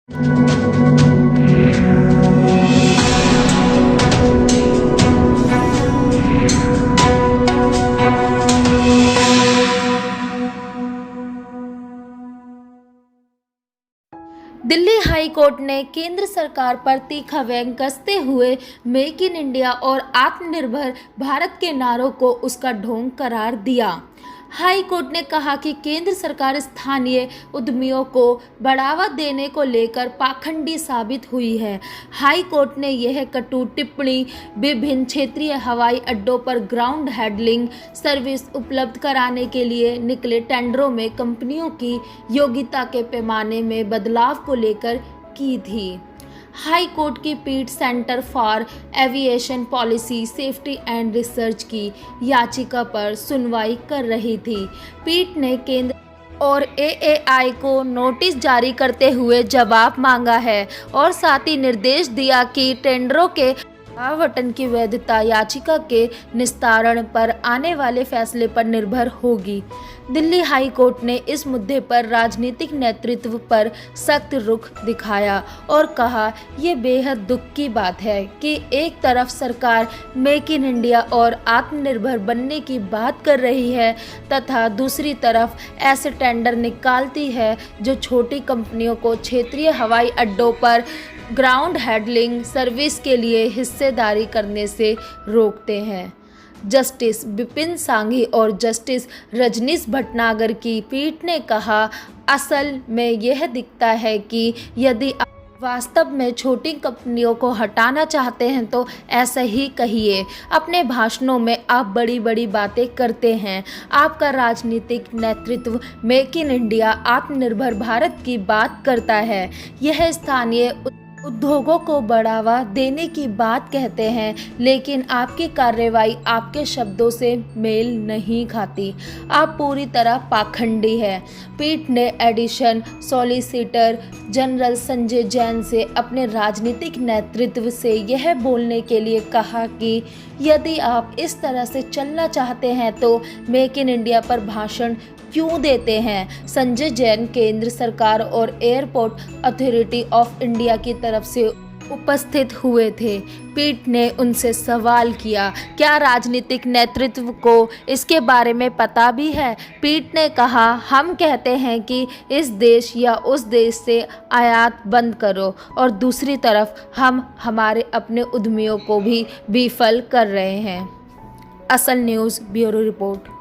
Delhi high court ने केंद्र सरकार पर तीखा व्यंग कसते हुए मेक इन इंडिया और आत्मनिर्भर भारत के नारों को उसका ढोंग करार दिया। हाई कोर्ट ने कहा कि केंद्र सरकार स्थानीय उद्यमियों को बढ़ावा देने को लेकर पाखंडी साबित हुई है। हाई कोर्ट ने यह कटु टिप्पणी विभिन्न क्षेत्रीय हवाई अड्डों पर ग्राउंड हैंडलिंग सर्विस उपलब्ध कराने के लिए निकले टेंडरों में कंपनियों की योग्यता के पैमाने में बदलाव को लेकर की थी। हाई कोर्ट की पीठ centre for aviation policy safety and research की याचिका पर सुनवाई कर रही थी। पीठ ने केंद्र और एएआई को नोटिस जारी करते हुए जवाब मांगा है और साथ ही निर्देश दिया कि टेंडरों के आवंटन की वैधता याचिका के निस्तारण पर आने वाले फैसले पर निर्भर होगी। दिल्ली हाई कोर्ट ने इस मुद्दे पर राजनीतिक नेतृत्व पर सख्त रुख दिखाया और कहा, ये बेहद दुख की बात है कि एक तरफ सरकार मेक इन इंडिया और आत्मनिर्भर बनने की बात कर रही है तथा दूसरी तरफ ऐसे टेंडर निकालती है जो छोटी कंपनियों को क्षेत्रीय हवाई अड्डों पर ग्राउंड हैंडलिंग सर्विस के लिए हिस्सेदारी करने से रोकते हैं। जस्टिस विपिन सांघी और जस्टिस रजनीश भटनागर की पीठ ने कहा, असल में यह दिखता है कि यदि आप वास्तव में छोटी कंपनियों को हटाना चाहते हैं तो ऐसा ही कहिए। अपने भाषणों में आप बड़ी बड़ी बातें करते हैं। आपका राजनीतिक नेतृत्व मेक इन इंडिया आत्मनिर्भर भारत की बात करता है। यह स्थानीय उद्योगों को बढ़ावा देने की बात कहते हैं, लेकिन आपकी कार्रवाई आपके शब्दों से मेल नहीं खाती। आप पूरी तरह पाखंडी हैं। पीठ ने additional solicitor general Sanjay Jain से अपने राजनीतिक नेतृत्व से यह बोलने के लिए कहा कि यदि आप इस तरह से चलना चाहते हैं तो मेक इन इंडिया पर भाषण क्यों देते हैं। संजय जैन केंद्र सरकार और एयरपोर्ट अथॉरिटी ऑफ इंडिया की तरफ से उपस्थित हुए थे। पीठ ने उनसे सवाल किया, क्या राजनीतिक नेतृत्व को इसके बारे में पता भी है। पीठ ने कहा, हम कहते हैं कि इस देश या उस देश से आयात बंद करो और दूसरी तरफ हम हमारे अपने उद्यमियों को भी विफल कर रहे हैं। असल न्यूज़ ब्यूरो रिपोर्ट।